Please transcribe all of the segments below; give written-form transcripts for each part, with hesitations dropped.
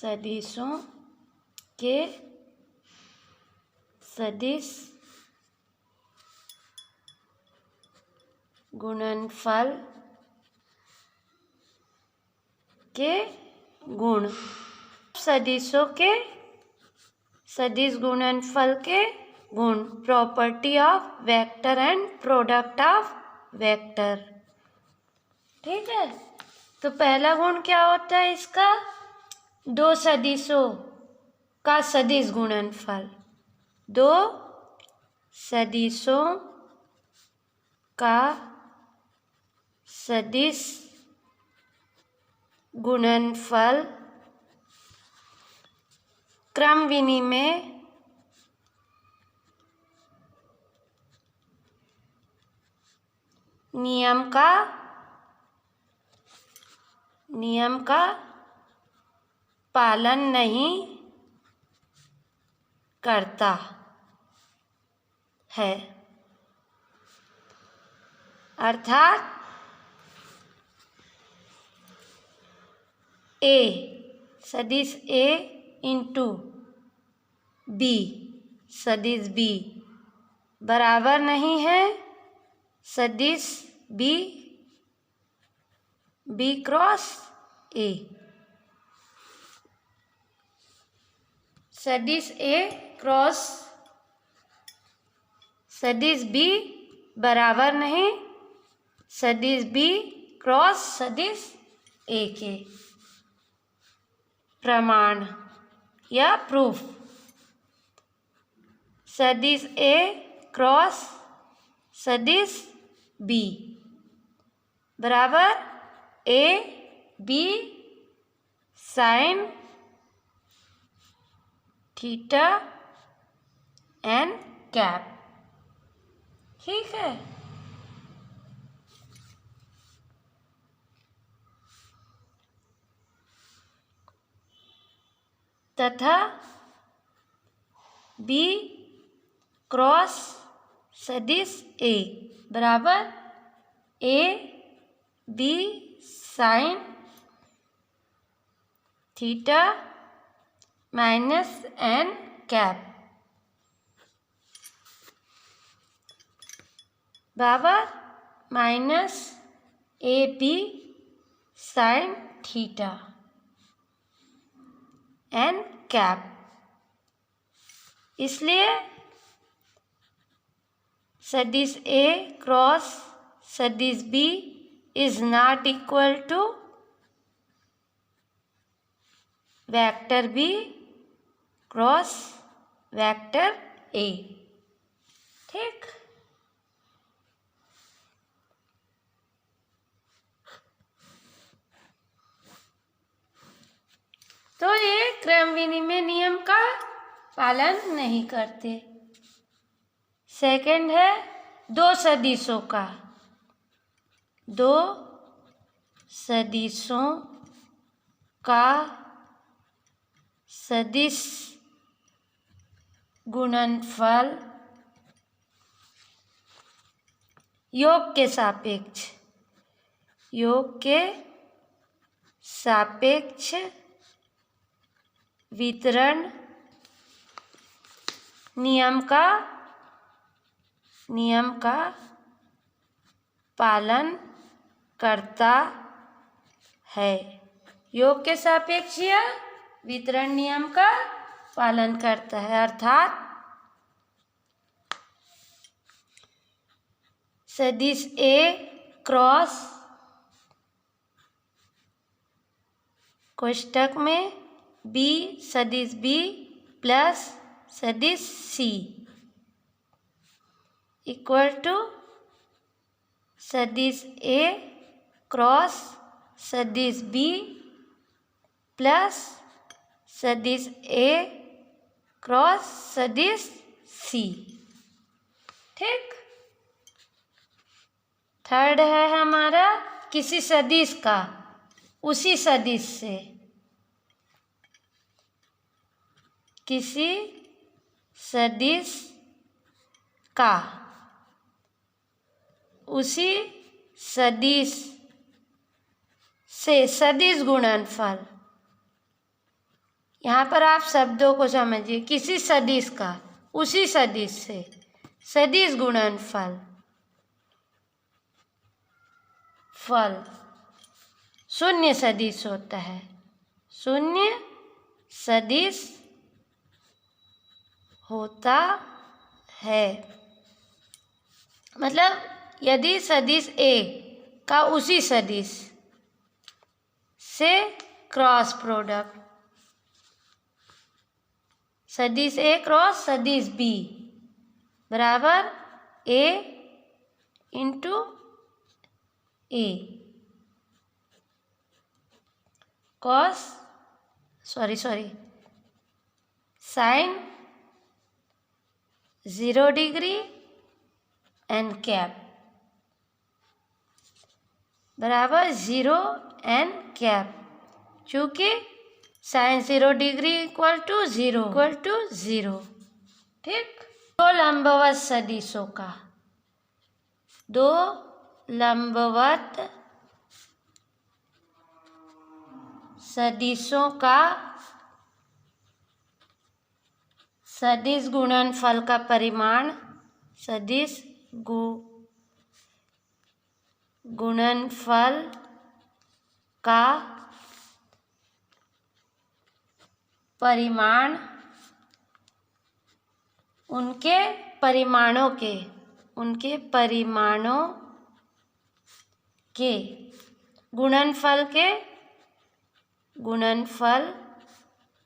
सदिशों के सदिश गुणनफल के गुण। सदिशों के सदिश गुणनफल के गुण। Property of vector and product of vector. ठीक है, तो पहला गुण क्या होता है इसका? दो सदिशों का सदिश गुणनफल। दो सदिशों का सदिश गुणनफल क्रम विनिमय नियम का पालन नहीं करता है। अर्थात ए सदिश ए इंटू बी सदिश बी बराबर नहीं है सदिश बी क्रॉस ए। सदिश ए क्रॉस सदिश बी बराबर नहीं सदिश बी क्रॉस सदिश ए के। प्रमाण या प्रूफ। सदिश ए क्रॉस सदिश बी बराबर A B sine theta n cap. ठीक है, तथा बी क्रॉस सदिश ए बराबर A B sine theta minus n cap बराबर minus a B sine theta n cap. इसलिए सदिश ए क्रॉस सदिश b is not equal to vector b cross vector a. ठीक, तो ये क्रम विनिमय नियम का पालन नहीं करते। सेकंड है दो सदिशों का सदिश गुणनफल योग के सापेक्ष वितरण नियम का पालन करता है। योग के सापेक्ष या वितरण नियम का पालन करता है। अर्थात सदिश ए क्रॉस कोष्टक में बी सदिश बी प्लस सदिश सी इक्वल टू सदिश ए क्रॉस सदिश बी प्लस सदिश ए क्रॉस सदिश सी। ठीक, थर्ड है हमारा किसी सदिश का उसी सदिश से किसी सदिश का उसी सदिश से सदिश गुणनफल यहाँ पर आप शब्दों को समझिए, किसी सदिश का उसी सदिश से, सदिश गुणनफल, फल शून्य सदिश होता है, शून्य सदिश होता है। मतलब यदि सदिश ए का उसी सदिश से क्रॉस प्रोडक्ट, सदिश ए क्रॉस सदिश बी बराबर a into a cos sine 0 degree N cap बराबर 0 एन कैप, चूँकि साइन 0 डिग्री इक्वल टू 0, ठीक। दो लंबवत सदिशों का, दो लंबवत सदिशों का सदिश गुणनफल का परिमाण, सदिश गुणनफल का परिमाण उनके परिमाणों के गुणनफल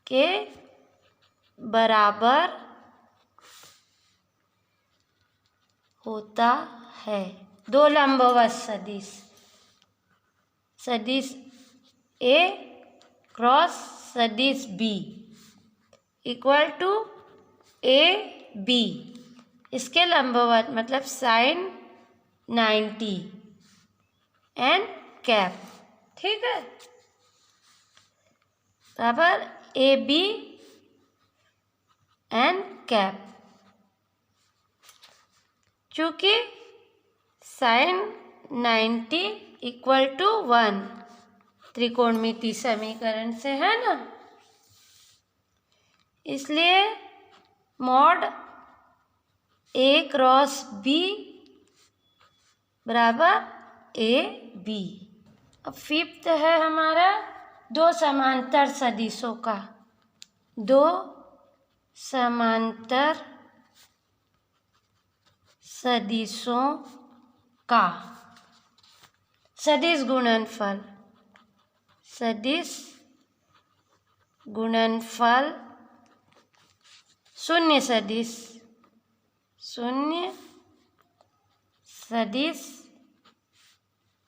के बराबर होता है। दो लंबवत सदिश, सदिश ए क्रॉस सदिश B equal to A B, इसके लंबवत मतलब साइन 90 एन कैप, ठीक है, बराबर ए बी एन कैप। चूँकि साइन 90 इक्वल टू 1 त्रिकोणमिति समीकरण से है ना, इसलिए मॉड ए क्रॉस बी बराबर ए बी। अब फिफ्थ है हमारा दो समांतर सदिशों का, दो समांतर सदिशों का सदिश गुणनफल, शून्य सदिश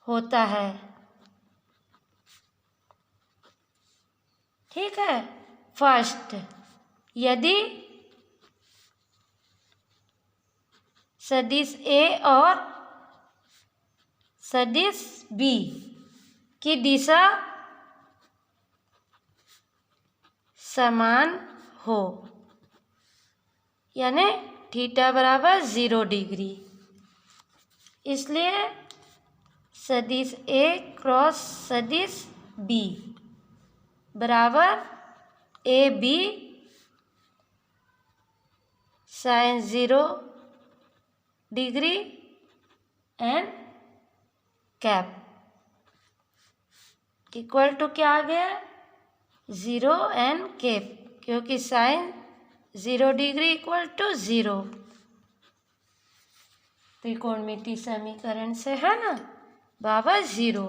होता है, ठीक है। फर्स्ट, यदि सदिश ए और सदिश बी की दिशा समान हो, यानी थीटा बराबर 0 डिग्री, इसलिए सदिश ए क्रॉस सदिश बी बराबर A B sine 0 degree N cap equal to क्या आ गया, 0 एन कैप, क्योंकि साइन 0 डिग्री इक्वल टू 0 त्रिकोणमिति समीकरण से है ना, बराबर 0।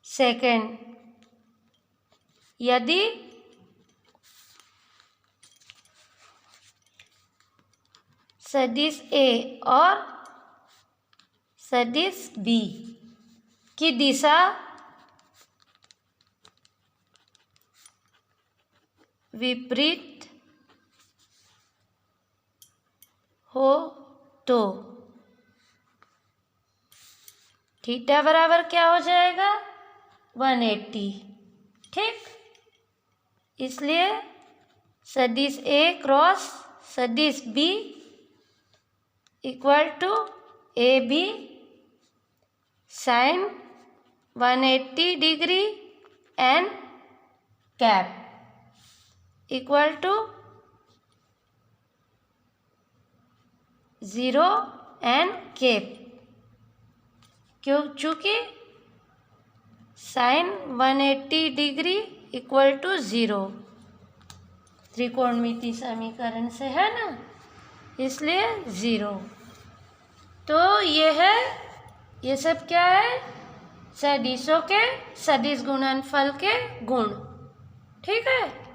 सेकेंड, यदि सदिश ए और सदिश बी की दिशा विपरीत हो तो थीटा बराबर क्या हो जाएगा, 180, ठीक। इसलिए सदिश ए क्रॉस सदिश B equal to A B sine 180 degree N cap equal to 0 N cap, क्यों? चूँकि साइन 180 डिग्री इक्वल टू 0 त्रिकोणमिति समीकरण से है ना, इसलिए 0। तो ये सब क्या है? सदिशों के सदिश गुणनफल के गुण। ठीक है।